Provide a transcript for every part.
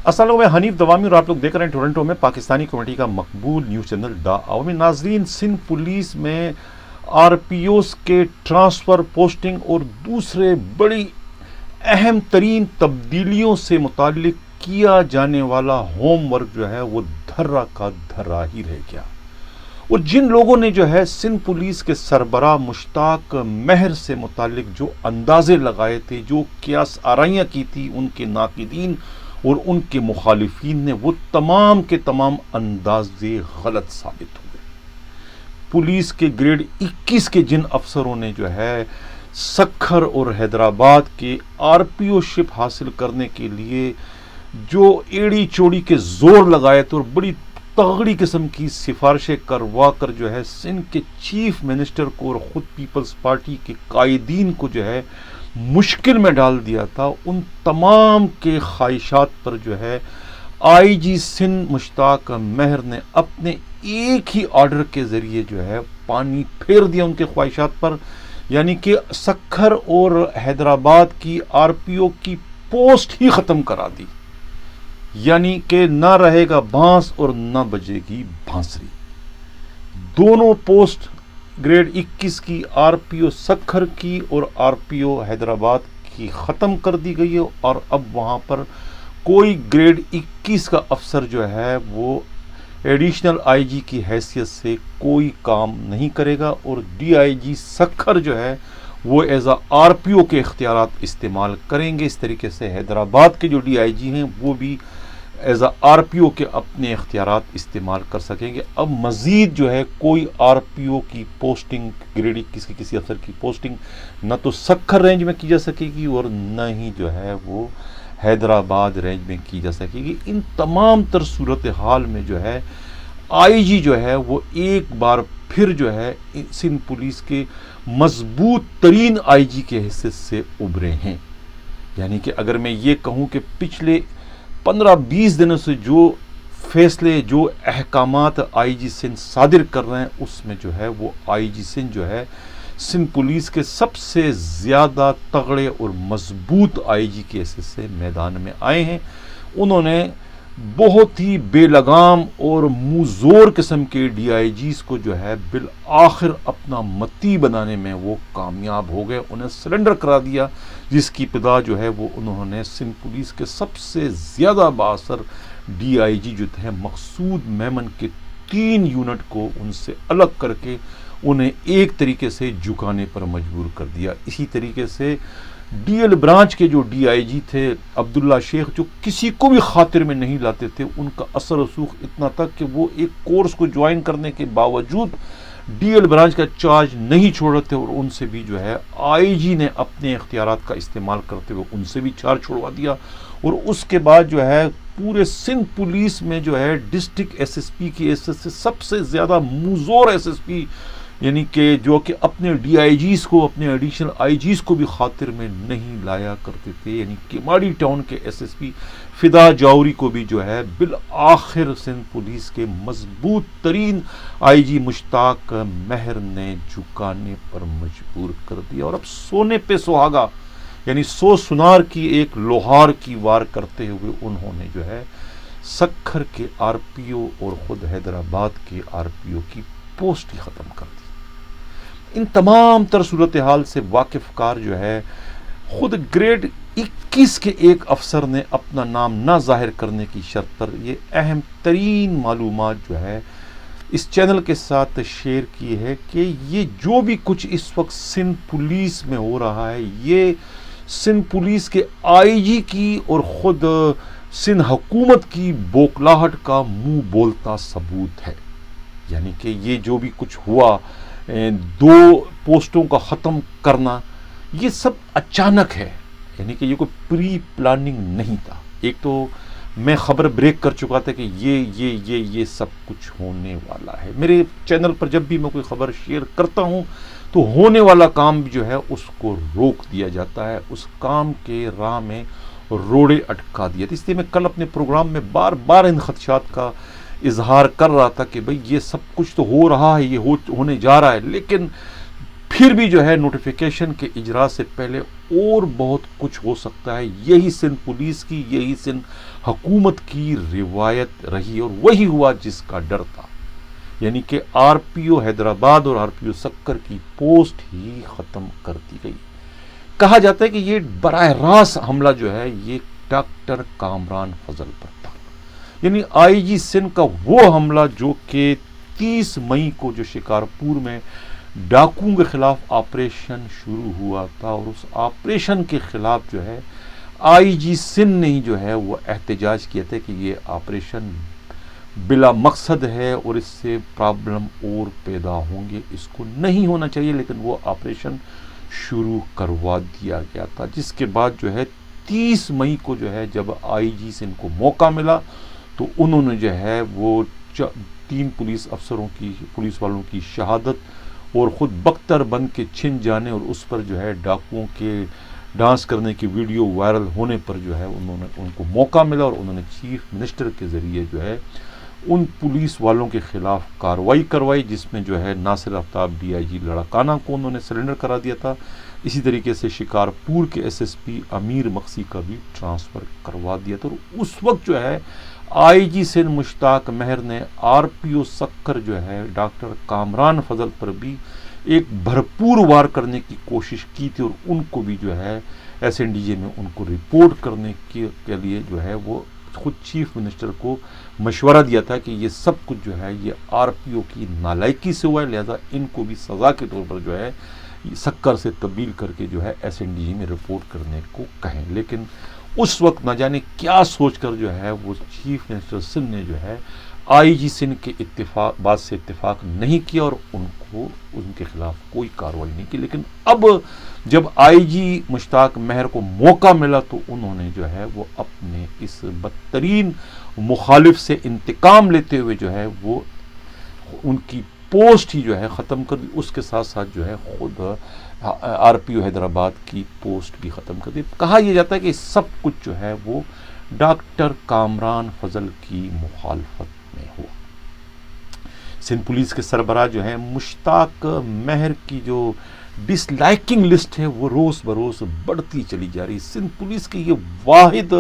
السلام علیکم، میں حنیف دوامی اور آپ لوگ دیکھ رہے ہیں ٹورنٹو میں پاکستانی کمیونٹی کا مقبول نیوز چینل دا عوامی۔ ناظرین، سندھ پولیس میں آر پی اوز کے ٹرانسفر، پوسٹنگ اور دوسرے بڑی اہم ترین تبدیلیوں سے متعلق کیا جانے والا ہوم ورک جو ہے وہ دھرا کا دھرا ہی رہ گیا۔ اور جن لوگوں نے جو ہے سندھ پولیس کے سربراہ مشتاق مہر سے متعلق جو اندازے لگائے تھے، جو قیاس آرائیاں کی تھی ان کے ناقدین اور ان کے مخالفین نے، وہ تمام کے تمام اندازے غلط ثابت ہوئے۔ پولیس کے گریڈ 21 کے جن افسروں نے جو ہے سکھر اور حیدرآباد کے آر پی او شپ حاصل کرنے کے لیے جو ایڑی چوڑی کے زور لگائے تھے اور بڑی تگڑی قسم کی سفارشیں کروا کر جو ہے سندھ کے چیف منسٹر کو اور خود پیپلز پارٹی کے قائدین کو جو ہے مشکل میں ڈال دیا تھا، ان تمام کے خواہشات پر جو ہے آئی جی سندھ مشتاق مہر نے اپنے ایک ہی آرڈر کے ذریعے جو ہے پانی پھیر دیا ان کے خواہشات پر، یعنی کہ سکھر اور حیدرآباد کی آر پی او کی پوسٹ ہی ختم کرا دی، یعنی کہ نہ رہے گا بانس اور نہ بجے گی بانسری۔ دونوں پوسٹ گریڈ 21 کی آر پی او سکھر کی اور آر پی او حیدرآباد کی ختم کر دی گئی ہے، اور اب وہاں پر کوئی گریڈ 21 کا افسر جو ہے وہ ایڈیشنل آئی جی کی حیثیت سے کوئی کام نہیں کرے گا، اور ڈی آئی جی سکھر جو ہے وہ ایز اے آر پی او کے اختیارات استعمال کریں گے۔ اس طریقے سے حیدرآباد کے جو ڈی آئی جی ہیں وہ بھی ایز اے آر پی او کے اپنے اختیارات استعمال کر سکیں گے۔ اب مزید جو ہے کوئی آر پی او کی پوسٹنگ گریڈ 21 کی کسی افسر کی پوسٹنگ نہ تو سکھر رینج میں کی جا سکے گی اور نہ ہی جو ہے وہ حیدرآباد رینج میں کی جا سکے گی۔ ان تمام تر صورتحال میں جو ہے آئی جی جو ہے وہ ایک بار پھر جو ہے سندھ پولیس کے مضبوط ترین آئی جی کے حیثیت سے ابھرے ہیں۔ یعنی کہ اگر میں یہ کہوں کہ پچھلے 15-20 دنوں سے جو فیصلے، جو احکامات آئی جی سندھ صادر کر رہے ہیں، اس میں جو ہے وہ آئی جی سندھ جو ہے سندھ پولیس کے سب سے زیادہ تگڑے اور مضبوط آئی جی کی حیثیت سے میدان میں آئے ہیں۔ انہوں نے بہت ہی بے لگام اور منہ زور قسم کے ڈی آئی جیز کو جو ہے بالآخر اپنا متی بنانے میں وہ کامیاب ہو گئے، انہیں سرنڈر کرا دیا، جس کی ابتدا جو ہے وہ انہوں نے سندھ پولیس کے سب سے زیادہ بااثر ڈی آئی جی جو تھے مقصود میمن کے 3 یونٹ کو ان سے الگ کر کے انہیں ایک طریقے سے جھکانے پر مجبور کر دیا۔ اسی طریقے سے ڈی ایل برانچ کے جو ڈی آئی جی تھے عبداللہ شیخ، جو کسی کو بھی خاطر میں نہیں لاتے تھے، ان کا اثر رسوخ اتنا تھا کہ وہ ایک کورس کو جوائن کرنے کے باوجود ڈی ایل برانچ کا چارج نہیں چھوڑ رہے تھے، اور ان سے بھی جو ہے آئی جی نے اپنے اختیارات کا استعمال کرتے ہوئے ان سے بھی چارج چھوڑوا دیا۔ اور اس کے بعد جو ہے پورے سندھ پولیس میں جو ہے ڈسٹرکٹ ایس ایس پی کی حیثیت سے سب سے زیادہ منظور ایس ایس پی، یعنی کہ جو کہ اپنے ڈی آئی جیز کو، اپنے ایڈیشنل آئی جیز کو بھی خاطر میں نہیں لایا کرتے تھے، یعنی کیماڑی ٹاؤن کے ایس ایس پی فدا جوہری کو بھی جو ہے بالآخر سندھ پولیس کے مضبوط ترین آئی جی مشتاق مہر نے جھکانے پر مجبور کر دیا۔ اور اب سونے پہ سہاگا، یعنی سو سنار کی ایک لوہار کی وار کرتے ہوئے انہوں نے جو ہے سکھر کے آر پی او اور خود حیدرآباد کے آر پی او کی پوسٹ ہی ختم کر دی۔ ان تمام تر صورتحال سے واقف کار جو ہے خود گریڈ 21 کے ایک افسر نے اپنا نام نہ ظاہر کرنے کی شرط پر یہ اہم ترین معلومات جو ہے اس چینل کے ساتھ شیئر کی ہے کہ یہ جو بھی کچھ اس وقت سندھ پولیس میں ہو رہا ہے، یہ سندھ پولیس کے آئی جی کی اور خود سندھ حکومت کی بوکلاہٹ کا منہ بولتا ثبوت ہے۔ یعنی کہ یہ جو بھی کچھ ہوا، 2 پوسٹوں کا ختم کرنا، یہ سب اچانک ہے، یعنی کہ یہ کوئی پری پلاننگ نہیں تھا۔ ایک تو میں خبر بریک کر چکا تھا کہ یہ سب کچھ ہونے والا ہے۔ میرے چینل پر جب بھی میں کوئی خبر شیئر کرتا ہوں تو ہونے والا کام جو ہے اس کو روک دیا جاتا ہے، اس کام کے راہ میں روڑے اٹکا دیا۔ اس لیے میں کل اپنے پروگرام میں بار بار ان خدشات کا اظہار کر رہا تھا کہ بھئی یہ سب کچھ تو ہو رہا ہے، یہ ہونے جا رہا ہے، لیکن پھر بھی جو ہے نوٹیفیکیشن کے اجرا سے پہلے اور بہت کچھ ہو سکتا ہے. یہی سندھ پولیس کی، یہی سندھ حکومت کی روایت رہی اور وہی ہوا جس کا ڈر تھا. یعنی کہ آر پی او حیدرآباد اور آر پی او سکر کی پوسٹ ہی ختم کر دی گئی. کہا جاتا ہے کہ یہ براہ راست حملہ جو ہے یہ ڈاکٹر کامران فضل پر تھا. یعنی آئی جی سندھ کا وہ حملہ جو کہ 30 مئی کو جو شکارپور میں ڈاکوؤں کے خلاف آپریشن شروع ہوا تھا، اور اس آپریشن کے خلاف جو ہے آئی جی سندھ نے ہی جو ہے وہ احتجاج کیا تھا کہ یہ آپریشن بلا مقصد ہے اور اس سے پرابلم اور پیدا ہوں گے، اس کو نہیں ہونا چاہیے. لیکن وہ آپریشن شروع کروا دیا گیا تھا، جس کے بعد جو ہے 30 مئی کو جو ہے جب آئی جی سندھ کو موقع ملا تو انہوں نے جو ہے وہ 3 پولیس والوں کی شہادت اور خود بختر بن کے چھن جانے اور اس پر جو ہے ڈاکوؤں کے ڈانس کرنے کی ویڈیو وائرل ہونے پر جو ہے ان کو موقع ملا اور انہوں نے چیف منسٹر کے ذریعے جو ہے ان پولیس والوں کے خلاف کارروائی کروائی، جس میں جو ہے ناصر آفتاب ڈی آئی جی لڑکانہ کو انہوں نے سرنڈر کرا دیا تھا. اسی طریقے سے شکارپور کے ایس ایس پی امیر مقصی کا بھی ٹرانسفر کروا دیا تھا. اور اس وقت جو ہے آئی جی سندھ مشتاق مہر نے آر پی او سکر جو ہے ڈاکٹر کامران فضل پر بھی ایک بھرپور وار کرنے کی کوشش کی تھی، اور ان کو بھی جو ہے ایس این ڈی جے میں ان کو رپورٹ کرنے کے لیے جو ہے وہ خود چیف منسٹر کو مشورہ دیا تھا کہ یہ سب کچھ جو ہے یہ آر پی او کی نالائکی سے ہوا ہے، لہذا ان کو بھی سزا کے طور پر جو ہے سکر سے تبدیل کر کے جو ہے ایس این ڈی جی میں رپورٹ کرنے کو کہیں. لیکن اس وقت نہ جانے کیا سوچ کر جو ہے وہ چیف منسٹر سندھ نے جو ہے آئی جی سندھ کے بات سے اتفاق نہیں کیا اور ان کے خلاف کوئی کارروائی نہیں کی. لیکن اب جب آئی جی مشتاق مہر کو موقع ملا تو انہوں نے جو ہے وہ اپنے اس بدترین مخالف سے انتقام لیتے ہوئے جو ہے وہ ان کی پوسٹ ہی جو ہے ختم کر دی. اس کے ساتھ ساتھ جو ہے خود آر پی او حیدرآباد کی پوسٹ بھی ختم کر دی. کہا یہ جاتا ہے کہ سب کچھ جو ہے وہ ڈاکٹر کامران فضل کی مخالفت میں ہوا. سندھ پولیس کے سربراہ جو ہیں مشتاق مہر کی جو ڈس لائکنگ لسٹ ہے وہ روز بروز بڑھتی چلی جا رہی. سندھ پولیس کے یہ واحد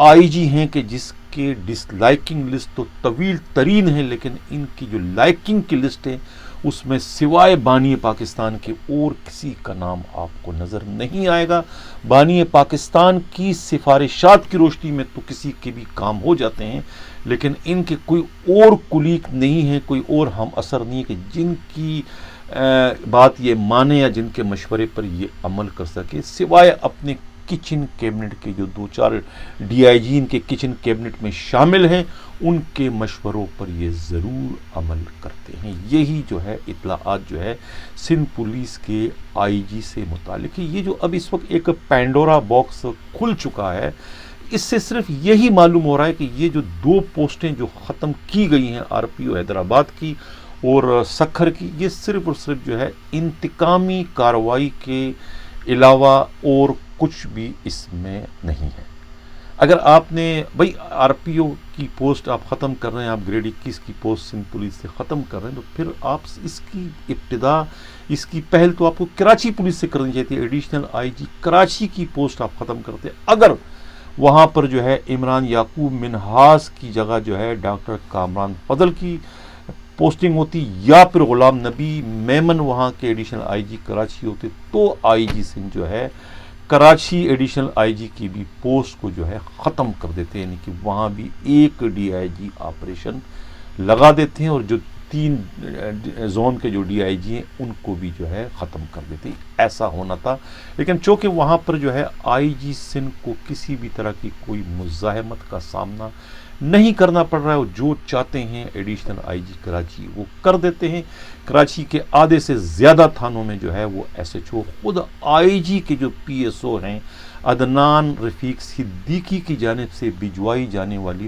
آئی جی ہیں کہ جس کے ڈس لائکنگ لسٹ تو طویل ترین ہے، لیکن ان کی جو لائکنگ کی لسٹ ہے اس میں سوائے بانی پاکستان کے اور کسی کا نام آپ کو نظر نہیں آئے گا. بانی پاکستان کی سفارشات کی روشنی میں تو کسی کے بھی کام ہو جاتے ہیں، لیکن ان کے کوئی اور کلیگ نہیں ہے، کوئی اور ہم اثر نہیں ہے کہ جن کی بات یہ مانے یا جن کے مشورے پر یہ عمل کر سکے، سوائے اپنے کچن کیبنٹ کے جو 2-4 ڈی آئی جی ان کے کچن کیبنٹ میں شامل ہیں، ان کے مشوروں پر یہ ضرور عمل کرتے ہیں. یہی جو ہے اطلاعات جو ہے سندھ پولیس کے آئی جی سے متعلق ہے. یہ جو اب اس وقت ایک پینڈورا باکس کھل چکا ہے، اس سے صرف یہی معلوم ہو رہا ہے کہ یہ جو 2 پوسٹیں جو ختم کی گئی ہیں آر پی او حیدرآباد کی اور سکھر کی، یہ صرف اور صرف جو ہے انتقامی کارروائی کے علاوہ اور کچھ بھی اس میں نہیں ہے. اگر آپ نے بھائی آر پی او کی پوسٹ آپ ختم کر رہے ہیں، آپ گریڈ 21 کی پوسٹ سندھ پولیس سے ختم کر رہے ہیں، تو پھر آپ اس کی ابتدا، اس کی پہل تو آپ کو کراچی پولیس سے کرنی چاہیے تھی. ایڈیشنل آئی جی کراچی کی پوسٹ آپ ختم کرتے. اگر وہاں پر جو ہے عمران یعقوب منہاس کی جگہ جو ہے ڈاکٹر کامران فضل کی پوسٹنگ ہوتی یا پھر غلام نبی میمن وہاں کے ایڈیشنل آئی جی کراچی ہوتے، تو آئی جی سندھ جو ہے کراچی ایڈیشنل آئی جی کی بھی پوسٹ کو جو ہے ختم کر دیتے ہیں. یعنی کہ وہاں بھی ایک ڈی آئی جی آپریشن لگا دیتے ہیں اور جو 3 زون کے جو ڈی آئی جی ہیں ان کو بھی جو ہے ختم کر دیتے ہیں. ایسا ہونا تھا، لیکن چونکہ وہاں پر جو ہے آئی جی سندھ کو کسی بھی طرح کی کوئی مزاحمت کا سامنا نہیں کرنا پڑ رہا ہے، اور جو چاہتے ہیں ایڈیشنل آئی جی کراچی وہ کر دیتے ہیں. کراچی کے آدھے سے زیادہ تھانوں میں جو ہے وہ ایس ایچ او خود آئی جی کے جو پی ایس او ہیں عدنان رفیق صدیقی کی جانب سے بھجوائی جانے والی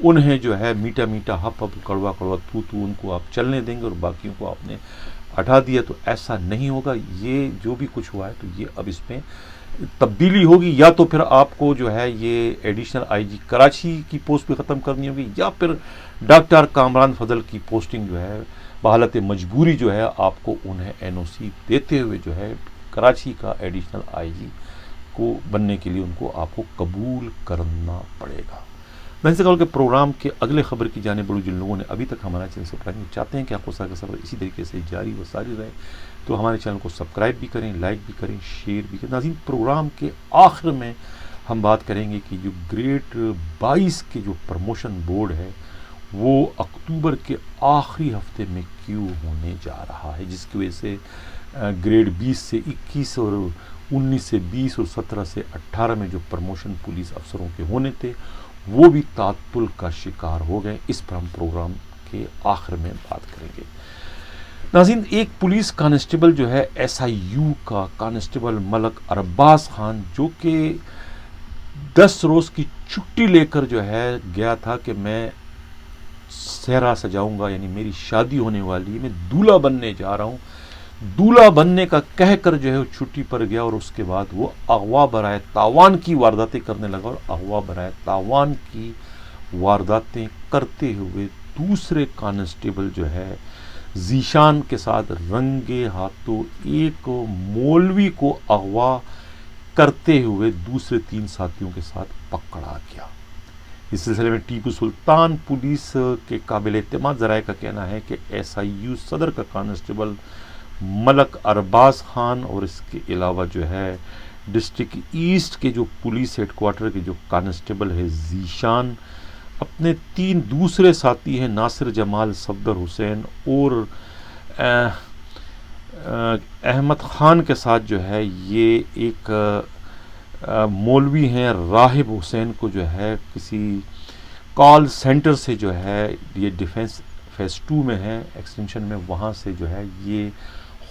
انہیں جو ہے میٹھا میٹھا ہپ ہپ کڑوا کڑوا تو ان کو آپ چلنے دیں گے اور باقیوں کو آپ نے ہٹا دیا. تو ایسا نہیں ہوگا. یہ جو بھی کچھ ہوا ہے تو یہ اب اس میں تبدیلی ہوگی. یا تو پھر آپ کو جو ہے یہ ایڈیشنل آئی جی کراچی کی پوسٹ بھی ختم کرنی ہوگی, یا پھر ڈاکٹر کامران فضل کی پوسٹنگ جو ہے بحالت مجبوری جو ہے آپ کو انہیں این او سی دیتے ہوئے جو ہے کراچی کا ایڈیشنل آئی جی کو بننے کے لیے ان کو آپ کو قبول کرنا پڑے گا. میں سے کہا کہ پروگرام کے اگلے خبر کی جانب بڑھو. جن لوگوں نے ابھی تک ہمارا چینل سبسکرائب نہیں چاہتے ہیں کہ آپ کا سفر اسی طریقے سے جاری و ساری رہے, تو ہمارے چینل کو سبسکرائب بھی کریں, لائک بھی کریں, شیئر بھی کریں. ناظرین, پروگرام کے آخر میں ہم بات کریں گے کہ جو گریڈ 22 کے جو پروموشن بورڈ ہے وہ اکتوبر کے آخری ہفتے میں کیوں ہونے جا رہا ہے, جس کی وجہ سے گریڈ 20 سے 21 اور 19 سے 20 اور 17 سے 18 میں جو پروموشن پولیس افسروں کے ہونے تھے وہ بھی تعطل کا شکار ہو گئے. اس پر ہم پروگرام کے آخر میں بات کریں گے. ناظرین, ایک پولیس کانسٹیبل جو ہے ایس آئی یو کا کانسٹیبل ملک ارباز خان, جو کہ 10 روز کی چھٹی لے کر جو ہے گیا تھا کہ میں صحرا سجاؤں گا, یعنی میری شادی ہونے والی ہے, میں دولہا بننے جا رہا ہوں. دولہا بننے کا کہہ کر جو ہے وہ چھٹی پر گیا اور اس کے بعد وہ اغوا برائے تاوان کی وارداتیں کرنے لگا. اور اغوا برائے تاوان کی وارداتیں کرتے ہوئے دوسرے کانسٹیبل جو ہے ذیشان کے ساتھ رنگے ہاتھوں ایک مولوی کو اغوا کرتے ہوئے دوسرے 3 ساتھیوں کے ساتھ پکڑا گیا. اس سلسلے میں ٹیپو سلطان پولیس کے قابل اعتماد ذرائع کا کہنا ہے کہ ایس آئی یو صدر کا کانسٹیبل ملک ارباز خان اور اس کے علاوہ جو ہے ڈسٹرکٹ ایسٹ کے جو پولیس ہیڈ کوارٹر کے جو کانسٹیبل ہے ذیشان اپنے 3 دوسرے ساتھی ہیں ناصر جمال, صفدر حسین اور احمد خان کے ساتھ جو ہے یہ ایک مولوی ہیں راہب حسین کو جو ہے کسی کال سینٹر سے جو ہے یہ ڈیفینس فیز 2 میں ہے ایکسٹینشن میں, وہاں سے جو ہے یہ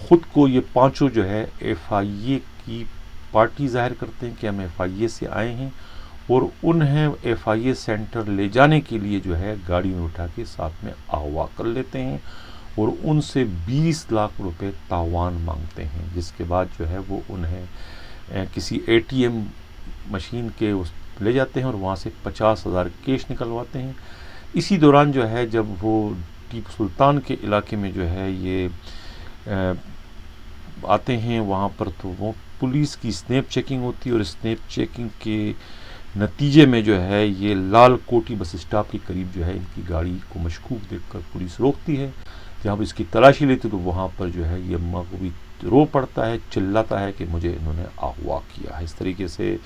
خود کو یہ 5 جو ہے ایف آئی اے کی پارٹی ظاہر کرتے ہیں کہ ہم ایف آئی اے سے آئے ہیں, اور انہیں ایف آئی اے سینٹر لے جانے کے لیے جو ہے گاڑی میں اٹھا کے ساتھ میں اغوا کر لیتے ہیں اور ان سے 20 لاکھ روپے تاوان مانگتے ہیں. جس کے بعد جو ہے وہ انہیں کسی اے ٹی ایم مشین کے لے جاتے ہیں اور وہاں سے 50,000 کیش نکلواتے ہیں. اسی دوران جو ہے جب وہ ٹیپو سلطان کے علاقے میں جو ہے یہ آتے ہیں وہاں پر, تو وہ پولیس کی اسنیپ چیکنگ ہوتی ہے اور اسنیپ چیکنگ کے نتیجے میں جو ہے یہ لال کوٹی بس اسٹاپ کے قریب جو ہے ان کی گاڑی کو مشکوک دیکھ کر پولیس روکتی ہے. جہاں پر اس کی تلاشی لیتی تو وہاں پر جو ہے یہ مغوی رو پڑتا ہے, چلاتا ہے کہ مجھے انہوں نے اغوا کیا ہے. اس طریقے سے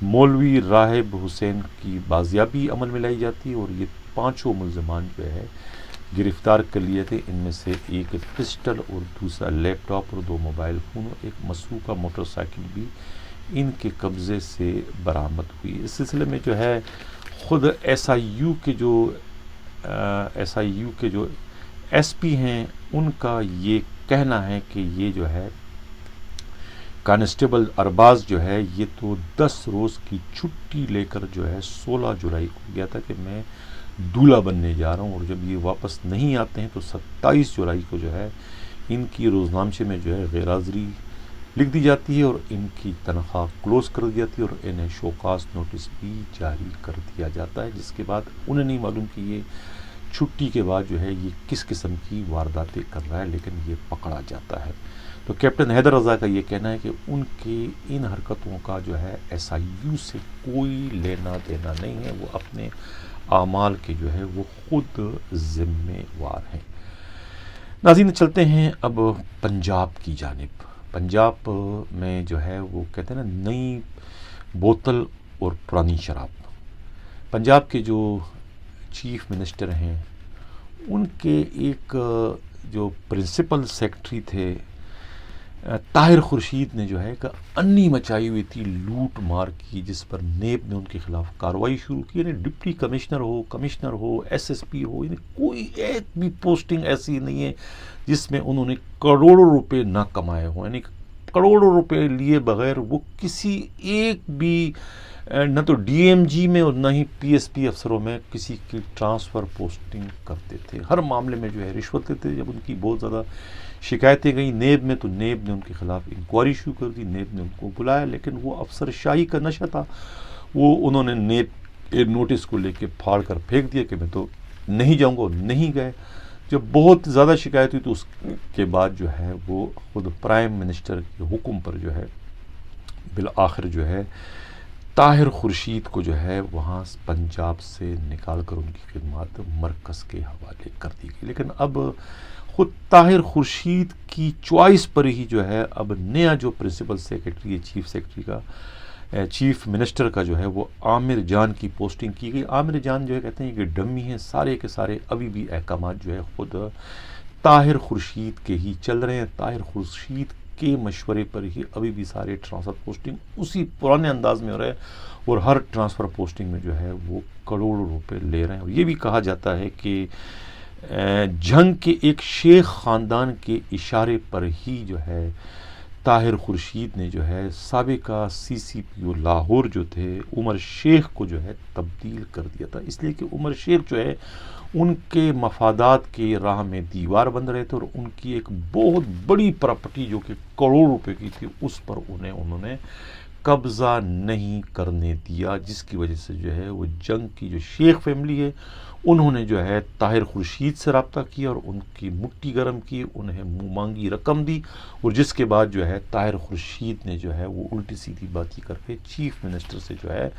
مولوی راہب حسین کی بازیابی عمل میں لائی جاتی ہے اور یہ 5 ملزمان جو ہے گرفتار کر لیے تھے. ان میں سے ایک پسٹل اور دوسرا لیپ ٹاپ اور 2 موبائل فون اور ایک مسروقہ موٹر سائیکل بھی ان کے قبضے سے برآمد ہوئی. اس سلسلے میں جو ہے خود ایس آئی یو کے جو ایس پی ہیں ان کا یہ کہنا ہے کہ یہ جو ہے کانسٹیبل ارباز جو ہے یہ تو 10 روز کی چھٹی لے کر جو ہے 16 جولائی کو گیا تھا کہ میں دولہا بننے جا رہا ہوں, اور جب یہ واپس نہیں آتے ہیں تو 27 جولائی کو جو ہے ان کی روزنامچے میں جو ہے غیر حاضری لکھ دی جاتی ہے اور ان کی تنخواہ کلوز کر دی جاتی ہے اور انہیں شوکاز نوٹس بھی جاری کر دیا جاتا ہے. جس کے بعد انہیں نہیں معلوم کہ یہ چھٹی کے بعد جو ہے یہ کس قسم کی وارداتیں کر رہا ہے, لیکن یہ پکڑا جاتا ہے. تو کیپٹن حیدر رضا کا یہ کہنا ہے کہ ان کی ان حرکتوں کا جو ہے ایس آئی یو سے کوئی لینا دینا نہیں ہے, وہ اپنے اعمال کے جو ہے وہ خود ذمہ وار ہیں. ناظرین, چلتے ہیں اب پنجاب کی جانب. پنجاب میں جو ہے وہ کہتے ہیں نا نئی بوتل اور پرانی شراب. پنجاب کے جو چیف منسٹر ہیں ان کے ایک جو پرنسپل سیکرٹری تھے طاہر خورشید نے جو ہے ایک انی مچائی ہوئی تھی لوٹ مار کی, جس پر نیب نے ان کے خلاف کارروائی شروع کی. یعنی ڈپٹی کمشنر ہو ایس ایس پی ہو, یعنی کوئی ایک بھی پوسٹنگ ایسی نہیں ہے جس میں انہوں نے کروڑوں روپے نہ کمائے ہوں. یعنی کروڑوں روپے لیے بغیر وہ کسی ایک بھی نہ تو ڈی ایم جی میں اور نہ ہی پی ایس پی افسروں میں کسی کی ٹرانسفر پوسٹنگ کرتے تھے. ہر معاملے میں جو ہے رشوت لیتے. جب ان کی بہت زیادہ شکایتیں گئیں نیب میں تو نیب نے ان کے خلاف انکوائری شروع کر دی. نیب نے ان کو بلایا لیکن وہ افسر شاہی کا نشہ تھا. انہوں نے نیب نوٹس کو لے کے پھاڑ کر پھینک دیا کہ میں تو نہیں جاؤں گا. اور نہیں گئے. جب بہت زیادہ شکایت ہوئی تو اس کے بعد جو ہے وہ خود پرائم منسٹر کے حکم پر جو ہے بالآخر جو ہے طاہر خورشید کو جو ہے وہاں پنجاب سے نکال کر ان کی خدمات مرکز کے حوالے کر دی گئی. لیکن اب خود طاہر خورشید کی چوائس پر ہی جو ہے اب نیا جو پرنسپل سیکرٹری ہے چیف سیکرٹری کا چیف منسٹر کا جو ہے وہ عامر جان کی پوسٹنگ کی گئی. عامر جان جو ہے کہتے ہیں کہ ڈمی ہیں. سارے کے سارے ابھی بھی احکامات جو ہے خود طاہر خورشید کے ہی چل رہے ہیں. طاہر خورشید کے مشورے پر ہی ابھی بھی سارے ٹرانسفر پوسٹنگ اسی پرانے انداز میں ہو رہے ہیں اور ہر ٹرانسفر پوسٹنگ میں جو ہے وہ کروڑوں روپے لے رہے ہیں. اور یہ بھی کہا جاتا ہے کہ جنگ کے ایک شیخ خاندان کے اشارے پر ہی جو ہے طاہر خورشید نے جو ہے سابقہ سی سی پی او لاہور جو تھے عمر شیخ کو جو ہے تبدیل کر دیا تھا. اس لیے کہ عمر شیخ جو ہے ان کے مفادات کے راہ میں دیوار بند رہے تھے اور ان کی ایک بہت بڑی پراپرٹی جو کہ کروڑ روپے کی تھی اس پر انہوں نے قبضہ نہیں کرنے دیا, جس کی وجہ سے جو ہے وہ جنگ کی جو شیخ فیملی ہے انہوں نے جو ہے طاہر خورشید سے رابطہ کیا اور ان کی مٹھی گرم کی, انہیں منہ مانگی رقم دی. اور جس کے بعد جو ہے طاہر خورشید نے جو ہے وہ الٹی سیدھی باتیں کر کے چیف منسٹر سے جو ہے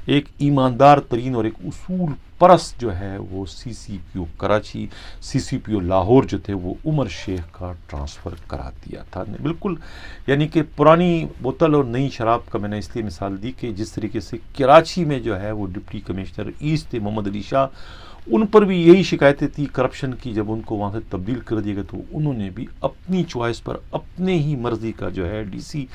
ایک ایماندار ترین اور ایک اصول پرست جو ہے وہ سی سی پی او کراچی سی سی پی او لاہور جو تھے وہ عمر شیخ کا ٹرانسفر کرا دیا تھا. بالکل یعنی کہ پرانی بوتل اور نئی شراب کا میں نے اس لیے مثال دی کہ جس طریقے سے کراچی میں جو ہے وہ ڈپٹی کمشنر ایسٹ تھے محمد علی شاہ, ان پر بھی یہی شکایتیں تھی کرپشن کی. جب ان کو وہاں سے تبدیل کر دیا گیا تو انہوں نے بھی اپنی چوائس پر اپنے ہی مرضی کا جو ہے ڈی سی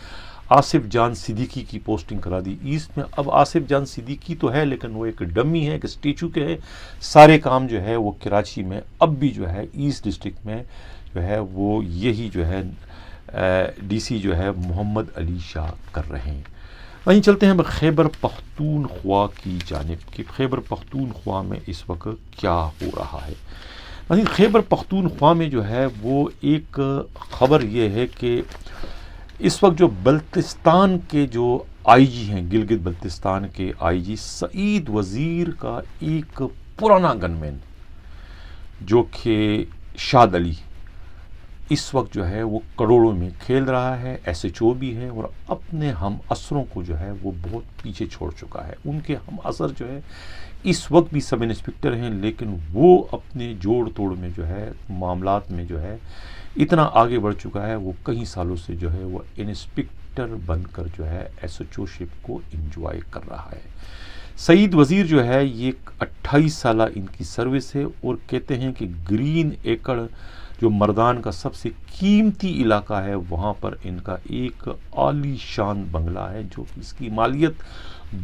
آصف جان صدیقی کی پوسٹنگ کرا دی ایسٹ میں. اب آصف جان صدیقی تو ہے لیکن وہ ایک ڈمی ہے, ایک اسٹیچو کے ہے. سارے کام جو ہے وہ کراچی میں اب بھی جو ہے ایسٹ ڈسٹرکٹ میں جو ہے وہ یہی جو ہے ڈی سی جو ہے محمد علی شاہ کر رہے ہیں. وہیں چلتے ہیں خیبر پختونخوا کی جانب کہ خیبر پختونخوا میں اس وقت کیا ہو رہا ہے. وہیں خیبر پختونخوا میں جو ہے وہ ایک خبر یہ ہے کہ اس وقت جو بلتستان کے جو آئی جی ہیں, گلگت بلتستان کے آئی جی سعید وزیر کا ایک پرانا گن مین جو کہ شاد علی اس وقت جو ہے وہ کروڑوں میں کھیل رہا ہے, ایس ایچ او بھی ہے اور اپنے ہم اثروں کو جو ہے وہ بہت پیچھے چھوڑ چکا ہے. ان کے ہم اثر جو ہے اس وقت بھی سب انسپکٹر ہیں لیکن وہ اپنے جوڑ توڑ میں جو ہے معاملات میں جو ہے اتنا آگے بڑھ چکا ہے, وہ کئی سالوں سے جو ہے وہ انسپکٹر بن کر جو ہے ایس ایچ او شپ کو انجوائے کر رہا ہے. سعید وزیر جو ہے یہ 28 سالہ ان کی سروس ہے اور کہتے ہیں کہ گرین ایکڑ جو مردان کا سب سے قیمتی علاقہ ہے وہاں پر ان کا ایک عالی شان بنگلہ ہے جو کہ اس کی مالیت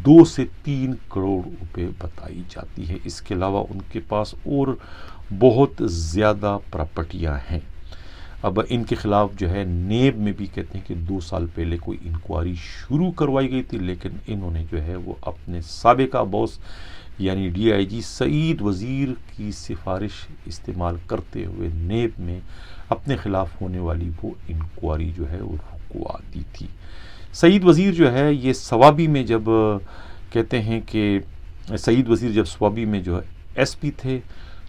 2 سے 3 کروڑ روپے بتائی جاتی ہے. اس کے علاوہ ان کے پاس اور بہت زیادہ پراپرٹیاں ہیں. اب ان کے خلاف جو ہے نیب میں بھی کہتے ہیں کہ 2 سال پہلے کوئی انکوائری شروع کروائی گئی تھی لیکن انہوں نے جو ہے وہ اپنے سابقہ باس یعنی ڈی آئی جی سعید وزیر کی سفارش استعمال کرتے ہوئے نیب میں اپنے خلاف ہونے والی وہ انکوائری جو ہے وہ رکوا دی تھی. سعید وزیر جو ہے یہ سوابی میں جب کہتے ہیں کہ سعید وزیر جب سوابی میں جو ایس پی تھے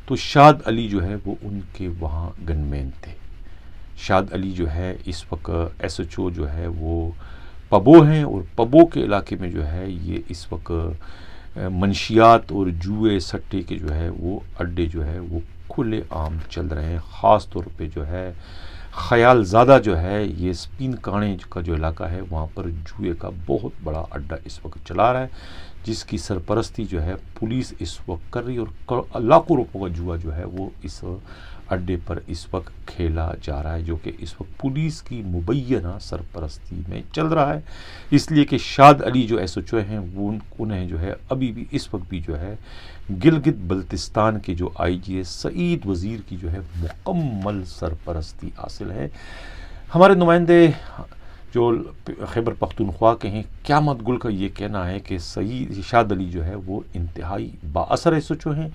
تو شاد علی جو ہے وہ ان کے وہاں گن مین تھے. شاد علی جو ہے اس وقت ایس ایچ او جو ہے وہ پبو ہیں اور پبو کے علاقے میں جو ہے یہ اس وقت منشیات اور جوئے سٹے کے جو ہے وہ اڈے جو ہے وہ کھلے عام چل رہے ہیں. خاص طور پہ جو ہے خیال زادہ جو ہے یہ سپین کانے کا جو علاقہ ہے وہاں پر جوئے کا بہت بڑا اڈا اس وقت چلا رہا ہے جس کی سرپرستی جو ہے پولیس اس وقت کر رہی ہے اور لاکھوں روپوں کا جوا جو ہے وہ اس اڈے پر اس وقت کھیلا جا رہا ہے جو کہ اس وقت پولیس کی مبینہ سرپرستی میں چل رہا ہے. اس لیے کہ شاد علی جو ایس ایچ او ہیں وہ انہیں جو ہے ابھی بھی اس وقت بھی جو ہے گلگت بلتستان کے جو آئی جی سعید وزیر کی جو ہے مکمل سرپرستی حاصل ہے. ہمارے نمائندے جو خیبر پختونخوا کے ہیں، قیامت گل کا یہ کہنا ہے کہ سعید شاد علی جو ہے وہ انتہائی با اثر ایس ایچ او ہیں،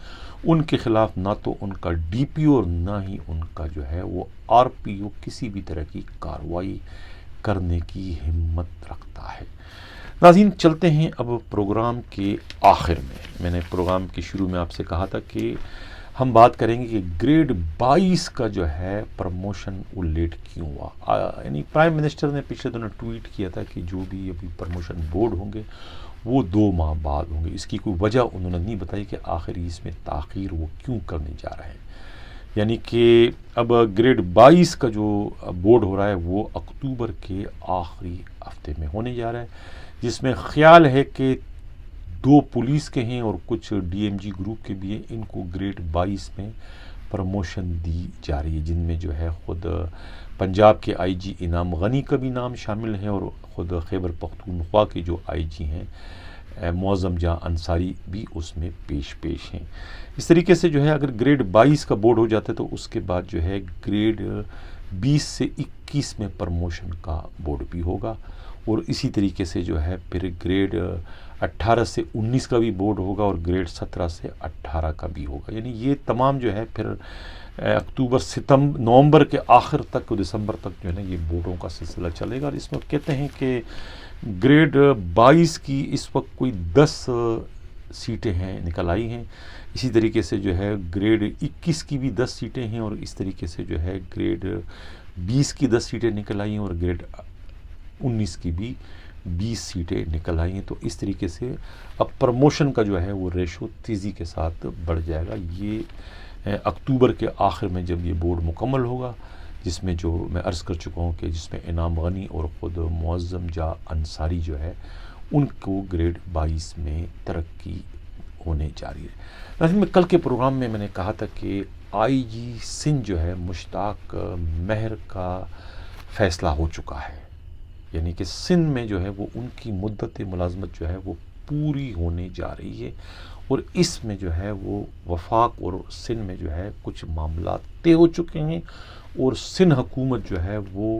ان کے خلاف نہ تو ان کا ڈی پی او اور نہ ہی ان کا جو ہے وہ آر پی او کسی بھی طرح کی کارروائی کرنے کی ہمت رکھتا ہے۔ ناظرین، چلتے ہیں اب پروگرام کے آخر میں نے پروگرام کے شروع میں آپ سے کہا تھا کہ ہم بات کریں گے کہ گریڈ 22 کا جو ہے پروموشن وہ لیٹ کیوں ہوا۔ یعنی پرائم منسٹر نے پچھلے دنوں ٹویٹ کیا تھا کہ جو بھی ابھی پروموشن بورڈ ہوں گے وہ 2 ماہ بعد ہوں گے۔ اس کی کوئی وجہ انہوں نے نہیں بتائی کہ آخر اس میں تاخیر وہ کیوں کرنے جا رہے ہیں۔ یعنی کہ اب گریڈ 22 کا جو بورڈ ہو رہا ہے وہ اکتوبر کے آخری ہفتے میں ہونے جا رہا ہے، جس میں خیال ہے کہ 2 پولیس کے ہیں اور کچھ ڈی ایم جی گروپ کے بھی ہیں، ان کو گریڈ 22 میں پروموشن دی جا رہی ہے، جن میں جو ہے خود پنجاب کے آئی جی انعام غنی کا بھی نام شامل ہے اور خود خیبر پختونخوا کے جو آئی جی ہیں معظم جاں انصاری بھی اس میں پیش ہیں۔ اس طریقے سے جو ہے اگر گریڈ 22 کا بورڈ ہو جاتا ہے تو اس کے بعد جو ہے گریڈ 20 سے 21 میں پروموشن کا بورڈ بھی ہوگا، اور اسی طریقے سے جو ہے پھر گریڈ 18 سے 19 کا بھی بورڈ ہوگا اور گریڈ 17 سے 18 کا بھی ہوگا۔ یعنی یہ تمام جو ہے پھر اکتوبر نومبر کے آخر تک دسمبر تک جو ہے نا یہ بورڈوں کا سلسلہ چلے گا۔ اور اس میں کہتے ہیں کہ گریڈ 22 کی اس وقت کوئی 10 سیٹیں ہیں نکل آئی ہیں، اسی طریقے سے جو ہے گریڈ 21 کی بھی 10 سیٹیں ہیں، اور اس طریقے سے جو ہے گریڈ 20 کی 10 سیٹیں نکل آئی ہیں اور گریڈ 19 کی بھی 20 سیٹیں نکل آئی ہیں۔ تو اس طریقے سے اب پروموشن کا جو ہے وہ ریشو تیزی کے ساتھ بڑھ جائے گا۔ یہ اکتوبر کے آخر میں جب یہ بورڈ مکمل ہوگا، جس میں جو میں عرض کر چکا ہوں کہ جس میں انعام غنی اور خود معظم جاں انصاری جو ہے ان کو گریڈ 22 میں ترقی ہونے جا رہی ہے۔ لیکن میں کل کے پروگرام میں نے کہا تھا کہ آئی جی سندھ جو ہے مشتاق مہر کا فیصلہ ہو چکا ہے، یعنی کہ سندھ میں جو ہے وہ ان کی مدت ملازمت جو ہے وہ پوری ہونے جا رہی ہے، اور اس میں جو ہے وہ وفاق اور سندھ میں جو ہے کچھ معاملات طے ہو چکے ہیں، اور سندھ حکومت جو ہے وہ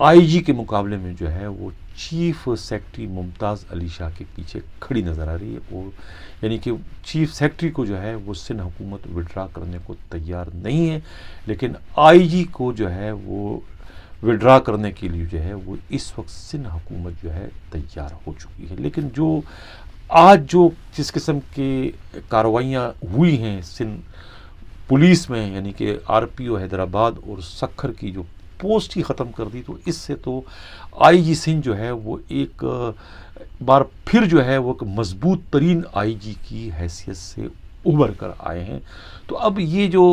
آئی جی کے مقابلے میں جو ہے وہ چیف سیکرٹری ممتاز علی شاہ کے پیچھے کھڑی نظر آ رہی ہے، اور یعنی کہ چیف سیکرٹری کو جو ہے وہ سندھ حکومت وڈرا کرنے کو تیار نہیں ہے، لیکن آئی جی کو جو ہے وہ وڈرا کرنے کے لیے جو ہے وہ اس وقت سندھ حکومت جو ہے تیار ہو چکی ہے۔ لیکن جو آج جس قسم کے کارروائیاں ہوئی ہیں سندھ پولیس میں، یعنی کہ آر پی او حیدرآباد اور سکھر کی جو پوسٹ ہی ختم کر دی، تو اس سے تو آئی جی سندھ جو ہے وہ ایک بار پھر جو ہے وہ مضبوط ترین آئی جی کی حیثیت سے ابھر کر آئے ہیں۔ تو اب یہ جو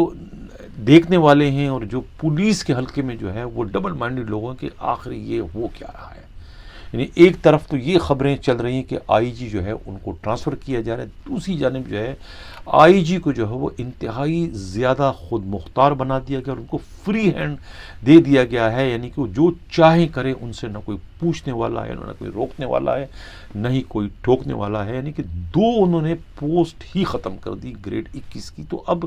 دیکھنے والے ہیں اور جو پولیس کے حلقے میں جو ہے وہ ڈبل مائنڈڈ لوگوں کے آخر یہ ہو کیا رہا ہے۔ یعنی ایک طرف تو یہ خبریں چل رہی ہیں کہ آئی جی جو ہے ان کو ٹرانسفر کیا جا رہا ہے، دوسری جانب جو ہے آئی جی کو جو ہے وہ انتہائی زیادہ خود مختار بنا دیا گیا اور ان کو فری ہینڈ دے دیا گیا ہے، یعنی کہ وہ جو چاہیں کریں، ان سے نہ کوئی پوچھنے والا ہے، نہ کوئی روکنے والا ہے، نہ ہی کوئی ٹوکنے والا ہے۔ یعنی کہ 2 انہوں نے پوسٹ ہی ختم کر دی گریڈ 21 کی۔ تو اب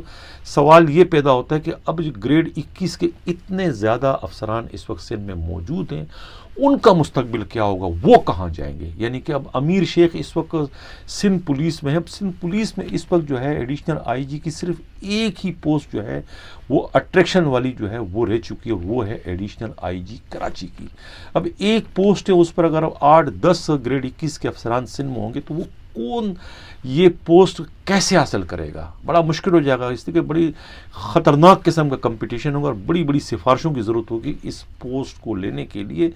سوال یہ پیدا ہوتا ہے کہ اب جو گریڈ 21 کے اتنے زیادہ افسران اس وقت سندھ میں موجود ہیں، ان کا مستقبل کیا ہوگا، وہ کہاں جائیں گے؟ یعنی کہ اب امیر شیخ اس وقت سندھ پولیس میں ہے۔ اب سندھ پولیس میں اس وقت جو ہے ایڈیشنل آئی جی کی صرف ایک ہی پوسٹ جو ہے وہ اٹریکشن والی جو ہے وہ رہ چکی ہے، وہ ہے ایڈیشنل آئی جی کراچی کی۔ اب ایک پوسٹ ہے، اس پر اگر 8-10 گریڈ 21 کے افسران سندھ میں ہوں گے تو وہ کون یہ پوسٹ کیسے حاصل کرے گا؟ بڑا مشکل ہو جائے گا، اس لیے بڑی خطرناک قسم کا کمپٹیشن ہوگا اور بڑی بڑی سفارشوں کی ضرورت ہوگی اس پوسٹ کو لینے کے لیے۔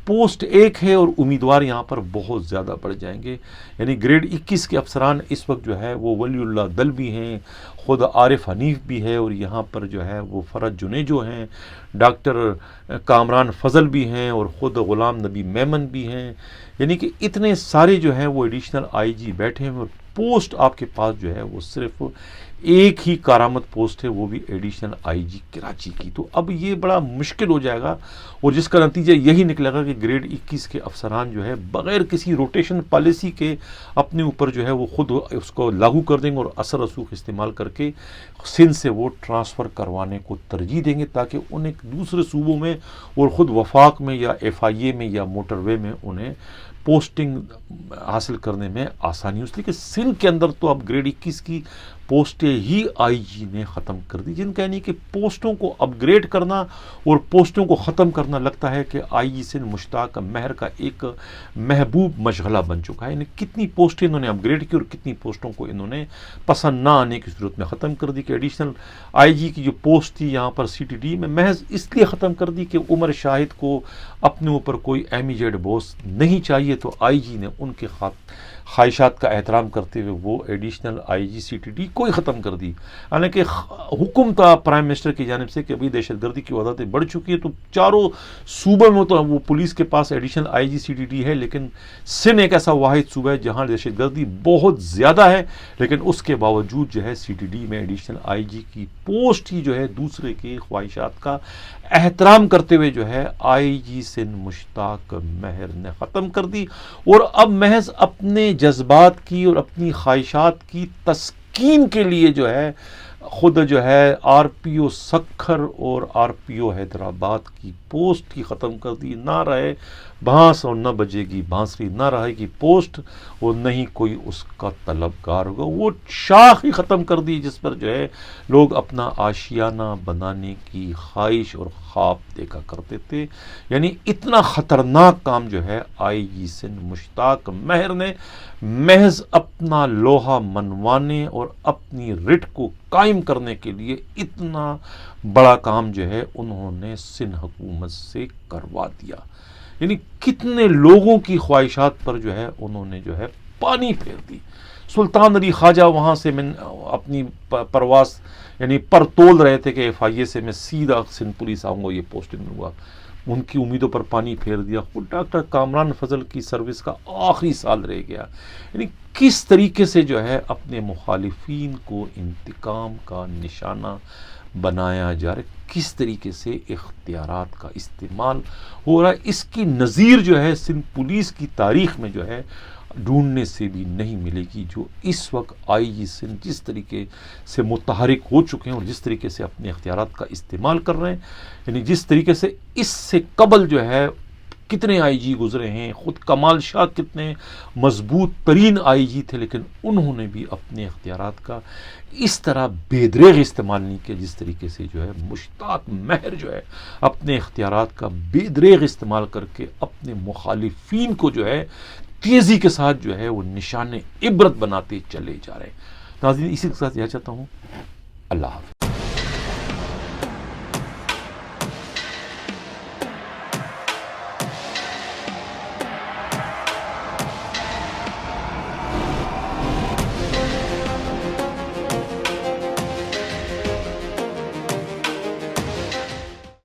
پوسٹ ایک ہے اور امیدوار یہاں پر بہت زیادہ بڑھ جائیں گے۔ یعنی گریڈ 21 کے افسران اس وقت جو ہے وہ ولی اللہ دل بھی ہیں، خود عارف حنیف بھی ہے، اور یہاں پر جو ہے وہ فرج جنیجو ہیں، ڈاکٹر کامران فضل بھی ہیں، اور خود غلام نبی میمن بھی ہیں۔ یعنی کہ اتنے سارے جو ہیں وہ ایڈیشنل آئی جی بیٹھے ہیں اور پوسٹ آپ کے پاس جو ہے وہ صرف ایک ہی کارآمد پوسٹ ہے، وہ بھی ایڈیشنل آئی جی کراچی کی. تو اب یہ بڑا مشکل ہو جائے گا، اور جس کا نتیجہ یہی نکلے گا کہ گریڈ 21 کے افسران جو ہے بغیر کسی روٹیشن پالیسی کے اپنے اوپر جو ہے وہ خود اس کو لاگو کر دیں گے، اور اثر رسوخ استعمال کر کے سندھ سے وہ ٹرانسفر کروانے کو ترجیح دیں گے، تاکہ انہیں دوسرے صوبوں میں اور خود وفاق میں یا ایف آئی اے میں یا موٹر وے میں انہیں پوسٹنگ حاصل کرنے میں آسانی ہو. اس لیے کہ سندھ کے اندر تو اب گریڈ 21 کی پوسٹیں ہی آئی جی نے ختم کر دی، جن کا یعنی کہ پوسٹوں کو اپ گریڈ کرنا اور پوسٹوں کو ختم کرنا لگتا ہے کہ آئی جی سندھ مشتاق مہر کا ایک محبوب مشغلہ بن چکا ہے. یعنی کتنی پوسٹیں انہوں نے اپ گریڈ کی اور کتنی پوسٹوں کو انہوں نے پسند نہ آنے کی صورت میں ختم کر دی. کہ ایڈیشنل آئی جی کی جو پوسٹ تھی یہاں پر سی ٹی ڈی میں محض اس لیے ختم کر دی کہ عمر شاہد کو اپنے اوپر کوئی ایمیجیڈ بوس نہیں چاہیے، تو آئی جی نے ان کے خواہشات کا احترام کرتے ہوئے وہ additional I G C T D کو ہی ختم کر دی. حالانکہ حکم تھا پرائم منسٹر کی جانب سے کہ ابھی دہشت گردی کی وارداتیں بڑھ چکی ہیں، تو چاروں صوبوں میں تو وہ پولیس کے پاس additional I G C T D ہے، لیکن سندھ ایک ایسا واحد صوبہ ہے جہاں دہشت گردی بہت زیادہ ہے، لیکن اس کے باوجود جو ہے سی ٹی ڈی میں ایڈیشنل آئی جی کی پوسٹ ہی جو ہے دوسرے کی خواہشات کا احترام کرتے ہوئے جو ہے آئی جی سندھ مشتاق مہر نے ختم کر دی، اور اب محض اپنے جذبات کی اور اپنی خواہشات کی تسکین کے لیے جو ہے خود جو ہے آر پی او سکھر اور آر پی او حیدرآباد کی پوسٹ کی ختم کر دی. نہ رہے بھانس اور نہ بجے گی بانسری، نہ رہے گی پوسٹ اور نہ ہی کوئی اس کا طلبگار ہوگا. وہ شاخ ہی ختم کر دی جس پر جو ہے لوگ اپنا آشیانہ بنانے کی خواہش اور خواب دیکھا کرتے تھے. یعنی اتنا خطرناک کام جو ہے آئی جی سندھ مشتاق مہر نے محض اپنا لوہا منوانے اور اپنی رٹ کو قائم کرنے کے لیے اتنا بڑا کام جو ہے انہوں نے سندھ حکومت سے کروا دیا. یعنی کتنے لوگوں کی خواہشات پر جو ہے انہوں نے جو ہے پانی پھیر دی. سلطان علی خواجہ وہاں سے میں اپنی پرواز یعنی پر تول رہے تھے کہ ایف آئی اے سے میں سیدھا سندھ پولیس آؤں گا، یہ پوسٹنگ لوں گا. ان کی امیدوں پر پانی پھیر دیا. خود ڈاکٹر کامران فضل کی سروس کا آخری سال رہ گیا. یعنی کس طریقے سے جو ہے اپنے مخالفین کو انتقام کا نشانہ بنایا جا رہا ہے، کس طریقے سے اختیارات کا استعمال ہو رہا ہے. اس کی نظیر جو ہے سندھ پولیس کی تاریخ میں جو ہے ڈھونڈنے سے بھی نہیں ملے گی. جو اس وقت آئی جی سندھ جس طریقے سے متحرک ہو چکے ہیں اور جس طریقے سے اپنے اختیارات کا استعمال کر رہے ہیں، یعنی جس طریقے سے اس سے قبل جو ہے کتنے آئی جی گزرے ہیں. خود کمال شاہ کتنے مضبوط ترین آئی جی تھے، لیکن انہوں نے بھی اپنے اختیارات کا اس طرح بے دریغ استعمال نہیں کیا جس طریقے سے جو ہے مشتاق مہر جو ہے اپنے اختیارات کا بے دریغ استعمال کر کے اپنے مخالفین کو جو ہے تیزی کے ساتھ جو ہے وہ نشان عبرت بناتے چلے جا رہے ہیں. ناظرین، اسی کے ساتھ یہ چاہتا ہوں، اللہ حافظ.